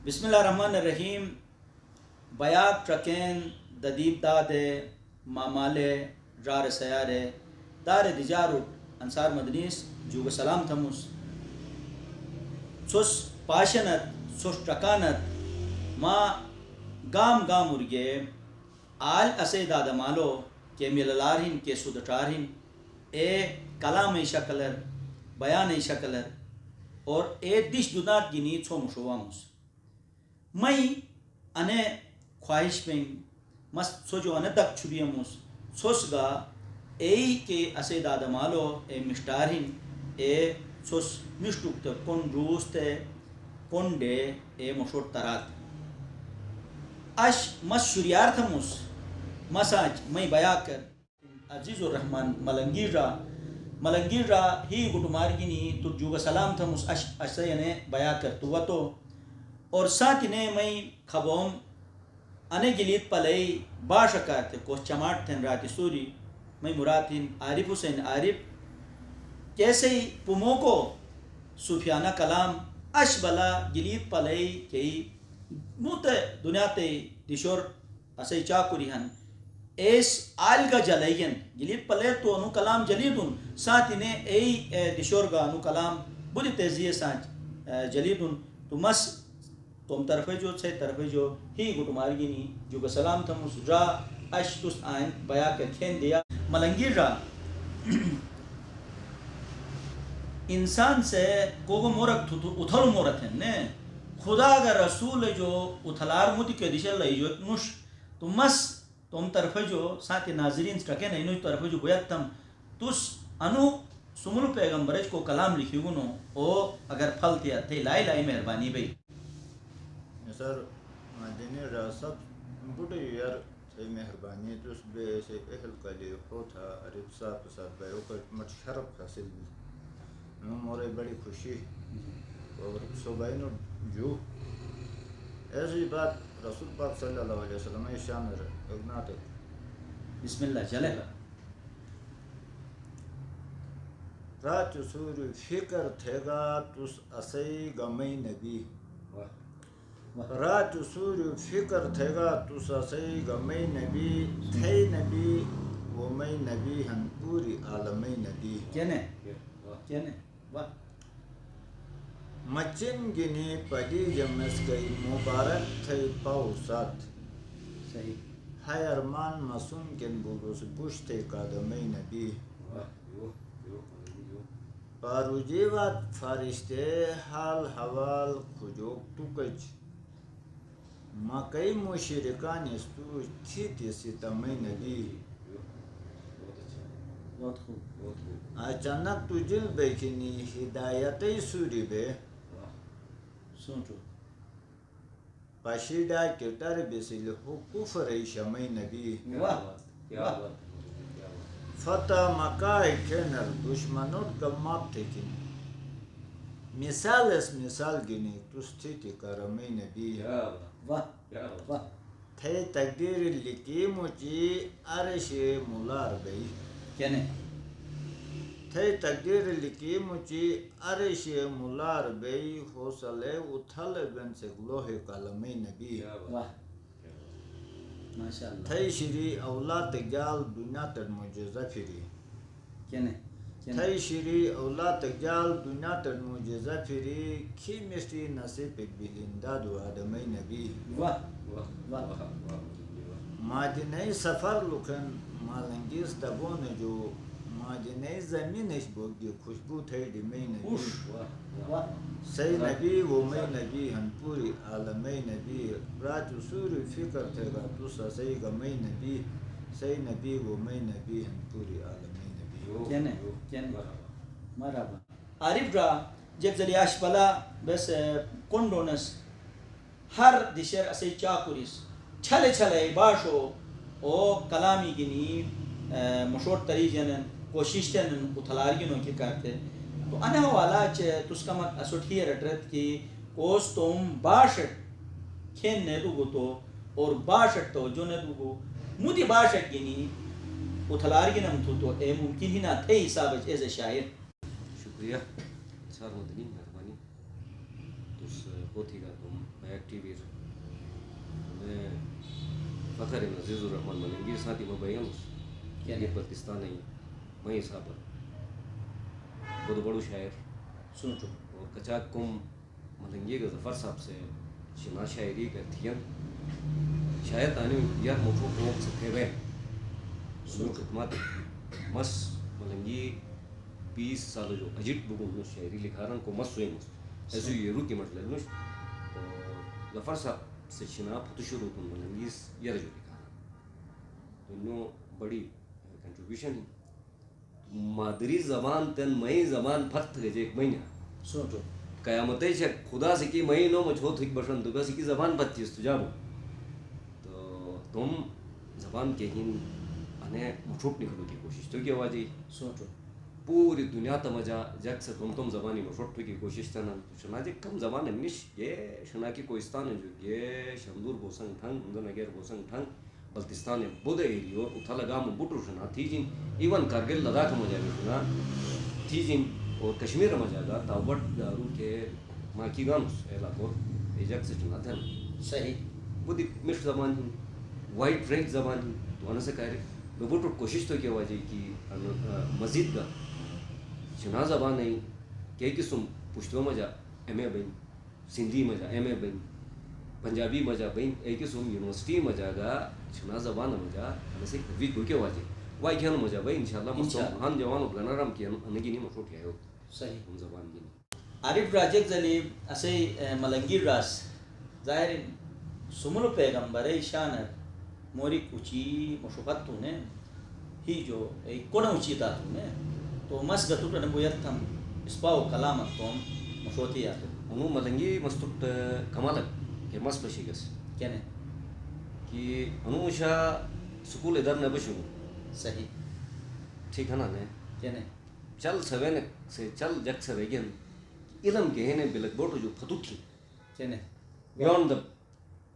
بسم اللہ الرحمن الرحیم. بیاک ٹرکین ددیب دادے مامالے رار سیارے دار دیجاروٹ انصار مدنیس جوگ سلام تھموس سوس پاشنت سوس ٹرکانت ما گام گام ارگے آل اسے دادا مالو کہ مللارہن کہ سودٹارہن اے کلام شکلر بیان شکلر اور اے دش دونات گینی چھو مشواموس میں انے خواہش پین مست سو جو انے تک چھبیموس سوس گا اے کے اسے دادا مالو اے مشتارہن اے سوس مشتوک تے کن روس تے کن ڈے اے مشور ترات اش مس شریار تھموس مساج میں بیا کر عزیز الرحمن ملنگیر را ہی گٹمارگینی تو جوگ سلام تھموس اش اسے نے بیا کر تو تو اور ساتھ نے میں خبوم انے گلیت پلئی باشکات کو چماٹ تھن راتی سوری میں مراتین عارف حسین عارف کیسے پمو کو صوفیانہ کلام اش بلا گلیت پلئی کئی موت دنیا تے دشور اسے چاکوری ہن ایس آلگا جلائین گلیت پلے تو انو کلام جلیدن ساتھ نے ای دشور گا انو کلام بڑی تیزی سانچ جلیدن تو مس تم طرفے جو سے طرفے جو ہی گٹمارگینی جو سلام تھموس را اش تس آئین بیا کر کھین دیا ملنگیر را انسان سے کوگو مورک اتھل مورت ہیں نے خدا اگر رسول جو اتھلار موتی کے دشل لئی جو نوش تو مس تم طرفے جو ساتھ ناظرین سٹکے نہیں طرفے جو گویت تم تس انو سمول پیغمبرج کو کلام لکھی گنو او اگر پھل تیا تھے لائی لائی مہربانی بھئی سر مدینی ریاست بڑی یار سے مہربانی تو اس بے سے اہل کلی ہو تھا عرب صاحب صاحب بھائی کو مت شرف حاصل نو مورے بڑی خوشی اور صبح نو جو ایسی بات رسول پاک صلی اللہ علیہ وسلم شان اگناتے بسم اللہ چلے رات سور فکر تھے گا تس اسی گمی نبی رات سور فکر تھے گا تس اسی گمی نبی تھے نبی وہ میں نبی ہن پوری عالمی نبی کہنے واہ مچن گنی پڑی جمس گئی مبارک تھے پاؤ ساتھ صحیح ہے ارمان مسوم کن بولوس پشتے قدمی نبی پارو جیوات فارشتے حال حوال کھجوک ٹکج مکئی مشرکان استو تھیتی ستمی نبی بہت خوب اچانک تو جل بیکنی ہدایتی سوری بے سوچو پشیدہ کٹر بسل ہو کفر شمی نبی واہ فتح مکای کنر دشمنور گماب تکن مثال اس مثال گنی تستیتی کرمی نبی واہ تھے تقدیر لکی مچی عرش مولار بئی کہنے تھے تقدیر لکی مچی عرش مولار بئی حوصلے اتھل بن سے گلوہ کلمی نبی واہ ماشاءاللہ تھے شری اولاد گال دنیا تر معجزہ پھری کہنے تھے شری اولاد گال دنیا تر معجزہ پھری کھی مستی نصیب بلندہ دو آدمی نبی واہ مادینی سفر لکن مالنگیز دبون جو مادینی زمینش بوگی خوشبو تھے دمی نبی سی نبی و می نبی ہن پوری عالمی نبی رات سور فکر تھے گا تو سی گمی نبی سی نبی و می نبی ہن پوری عالمی نبی کہنے مرحبا عارف را جب زلیاش بلا بس کنڈونس ہر دشر اسے چاکوریس چھلے باشو او کلامی گنی مشور تری جنن کوشش تنن اتھلارگنوں کی کرتے تو انہ والا تس کا مت اسٹھی رٹرت کی کوس تم باشٹ کھین نے دو تو اور باشٹ تو جو نے دو مودی باشٹ گنی اتھلارگنم تو اے ممکن ہی نہ تھے حساب ایز شاعر شکریہ سار مدنی مہربانی تس پوتھی کا تم ایکٹیویز میں فخر عزیز الرحمن ملنگیر ساتھی میں بیانس یہ پاکستان ہے میں صاحب بہت بڑو شاعر سنچو اور کچاک کم ملنگیر ظفر صاحب سے شنا شاعری کرتی ہیں شاید آنے یار مجھو کوک سے پھیرے سنو خدمات مس ملنگی 20 سال جو اجٹ بگون نو شاعری لکھا رہا کو مس سوئی مس ایسو یہ رو کی مطلب نوش اور ظفر صاحب سے شنا پتو شروع کن ملنگیس یہ رجو لکھا رہا تو انہوں بڑی کنٹریبیوشن ہے مادری زبان تن مئی زبان پھت گجے ایک مہینہ سنچو قیامت ہے خدا سے کی مئی نو مجھو تھک بشن تو کسی کی زبان پھت چیز تو جابو تو تم زبان کے ہین انہیں مٹھوٹ نکلو کی کوشش تو کیا واجی سنچو پوری دنیا تمجا جگ سے تم زبانی مٹھوٹ کی کوشش تنا شنا جی کم زبان ہے نش یہ شنا کی کوئستان ہے جو یہ شمدور بوسنگ تھنگ اندر نگر بوسنگ تھنگ بلتستان ہے بودھ ایریو اتھا لگا میں بوٹر شنا تھی جن ایون کارگل لداخ مجا بھی شنا تھی جن اور کشمیر مجا گا تاوٹ دارو کے ماں کی گانوس علاقوں ایجک سے شنا تھا صحیح بودی مشت زبان ہی وائٹ فرینچ زبان ہی تو آنے سے کہہ رہے میں بوٹر کوشش تو کیا واجی کی مزید کا شنا زبان نہیں کہ قسم پشتو مجا ایم اے بین سندھی مجا ایم اے بین پنجابی مجا بین ایک قسم یونیورسٹی مجا گا شنا زبان مجا ہمیں سے ویک ہو کے واجی وائی کیا مجا بھائی انشاءاللہ مستم ہم جوانو گنارم کیا انگی نہیں مفروٹ کیا ہو صحیح ہم زبان گی عارف راجک زلی اسے ملنگیر راس ظاہر سمولو پیغمبر شانت موری کچی مشوقت تو نے ہی جو کون اونچی تا تو نے تو مس گتو ٹن بویت تھم اسپاو کلامت توم مشوتی یا انو ملنگی مستوٹ کمالک کہ مس بشیگس کیا نے کہ انو شا سکول ادھر نہ بشو صحیح ٹھیک ہے نا نے کیا نے چل سوین سے چل جگ سے ویگن علم کے ہیں بلک بوٹو جو فتوٹھی کیا نے beyond the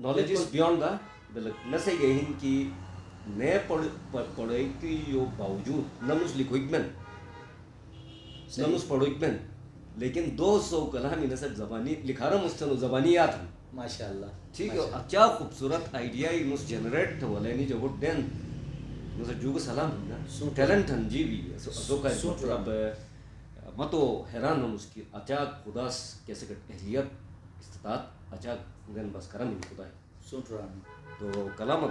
knowledge is beyond the bulk نہ سے گئے ہیں کہ نئے پڑھائی کی جو باوجود نمس لکھو اکمن نمس پڑھو اکمن لیکن 200 کلامی نسب زبانی لکھا رہا مستنو زبانی یاد ہیں ماشاءاللہ ٹھیک ہے کیا خوبصورت آئیڈیا ہی نس جنریٹ ہوا لینی جو وٹ دین نسا جو سلام ہے ٹیلنٹ ہن جی بھی سو کا اب متو حیران ہم اس کی اچاک خدا کیسے کہ اہلیت استطاعت اچاک گن بس کرم ہی خدا ہے سوٹ رہا ہوں تو کلام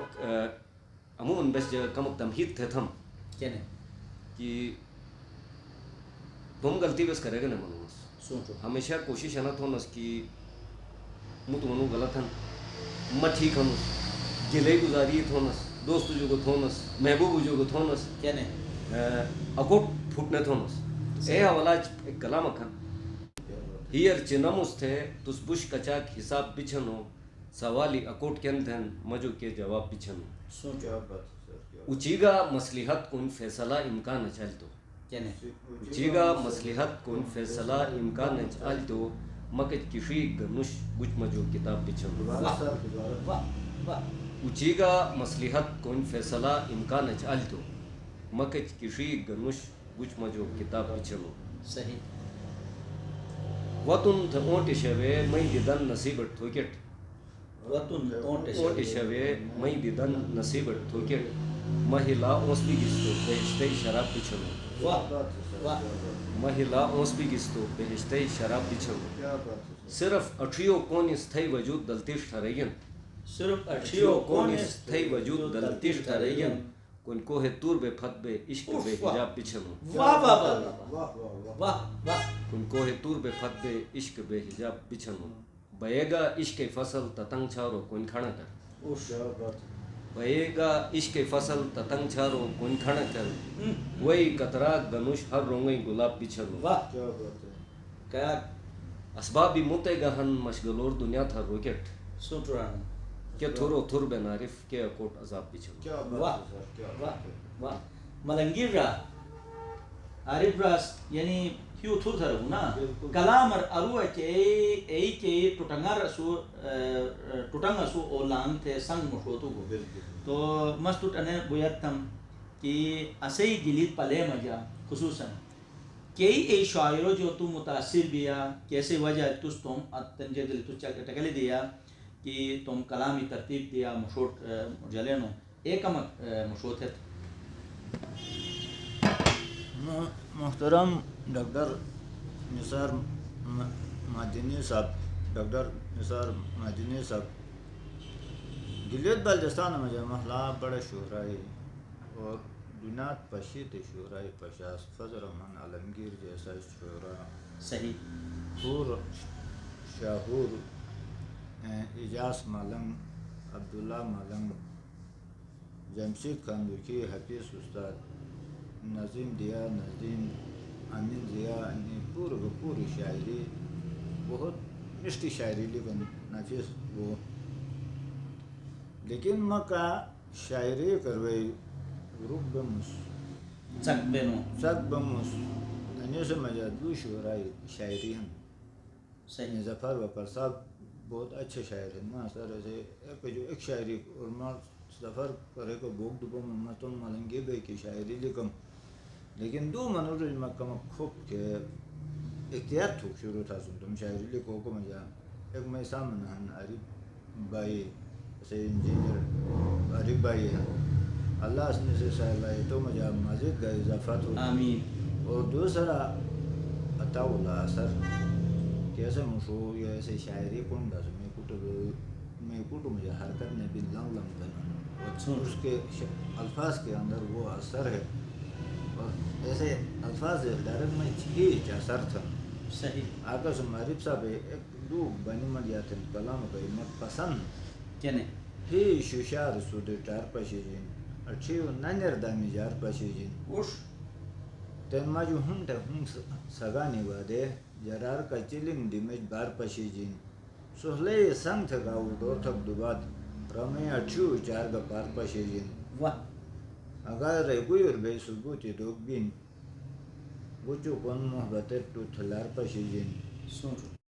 عموماً بس کم تمہید تھے تھم کیا نے کہ تم غلطی بس کرے گا نا منوس سوچو ہمیشہ کوشش ہے نا تھونس کہ مت منو غلط ہن مت ٹھیک ہنس گلے گزاری تھونس دوست جو کو تھونس محبوب جو کو تھونس کیا نے اکوٹ پھوٹنے تھونس اے حوالہ ایک کلام اکھن ہیر چنمس تھے تس بش کچاک حساب بچھنو سوالی اکوٹ کین تھن مجو کے جواب بچھنو سوچو اچیگا مصلحت کن فیصلہ امکان اچھل تو کیا نے اچیگا مصلحت کن فیصلہ امکان اچھل تو مکت کشی گنش گچ مجو کتاب بچھنو واہ واہ اچیگا مصلحت کن فیصلہ امکان اچھل تو مکت کشی گنش گچ مجو کتاب بچھنو صحیح وطن تھا اونٹ شوے میں دیدن نصیبت تھوکٹ وطن اونٹ شوے میں دیدن نصیبت تھوکٹ مہلا اوسبی گستو بہشتے شراب بچھنو واہ واہ مہلا اوسبی گستو بہشتے شراب بچھنو صرف اٹھیو کونس تھئی وجود دلتیش ٹھرین صرف اٹھیو کونس تھئی وجود دلتیش ٹھرین کن کوہ تور بے پھت بے عشق بے حجاب بچھنو واہ واہ واہ واہ واہ کن کوہ تور بے پھت بے عشق بے حجاب بچھنو بئے گا عشق فصل تتنگ چھارو کن کھڑا کر بئے گا عشق فصل تتنگ چھارو کن کھڑا کر وہی قطرہ گنوش ہر رونگئی گلاب بچھنو واہ کیا اسبابی متے گہن مشغلور دنیا تھا روکٹ سوٹ رہا ہوں کہ تھورو تھور بے نارف کے اکوٹ عذاب بچھنو واہ واہ واہ ملنگیر را عارف راس یعنی کیوں تھور تھا رہو نا کلام ارو ای کے ٹوٹنگر سو اولان تھے سنگ مشوتو کو تو مستوٹ انے بویت تم کہ اسے گلیت پلے مجا خصوصاً کئی ای شاعروں جو تو متاثر بیا کیسے وجہ تس تم تنجے دل تو ٹکلی دیا کہ تم کلامی ترتیب دیا مشوٹ جلینو ایکم مشوت ہے محترم ڈاکٹر نثار مدنی صاحب ڈاکٹر نثار مدنی صاحب گلیت بلدستان میں محلہ بڑا شہرائی اور دنات پشیت شہرائی پشاس فضل رحمان عالمگیر جیسا شہرا صحیح حور شاہور اجاز ملنگ عبداللہ ملنگ جمشید خاندوکی حفیظ استاد نظیم دیا نظیم امین ضیا پوری شاعری بہت مشتی شاعری لیکن نفیس وہ لیکن مکہ شاعری کروئی روح بمس سک بمس ننی سے مجادو شعرائی شاعری ہیں صحیح ظفر وقر صاحب بہت اچھے شاعر ہیں نا سر ایسے جو ایک شاعری اور ماں ظفر کرے کو بوک دبو ممتن ملنگی بے کی شاعری لکم لیکن دو منور مکہ خوب کے احتیاط تھوک شروع تھا سنتم شاعری لکھو کو مجا ایک میں سامنا ہن عریب بائی سے انجینئر عریب بائی ہیں اللہ اس نے سے سہلائی تو مجا مزید کا اضافہ ہو آمین اور دوسرا عطا اللہ اثر کیسے مشہور یا ایسے شاعری کون دا میں کٹو مجھے حرکت میں بھی لنگ لنگ کرنا اور اس کے الفاظ کے اندر وہ اثر ہے اور ایسے الفاظ ڈائریکٹ میں ہیچ اثر تھا صحیح آقا سے معریب صاحب ایک دو بنی ملیات کلام کا مت پسند کہنے ہی ششار سود چار پشی جین اچھیو ننر دامی جار پشی جین اوش تن ماجو ہم تا ہم سگانی وادے جرار کا چلنگ دیمج بار پشی جین سہلے سنگ تھکاو دو تھک دوباد رمی اچھیو چار گا پار پشی جین واہ اگر ریگوی اور بے ثبوتی دوگ بین گوچو کن محبت تو تھلار پشی جین سوچو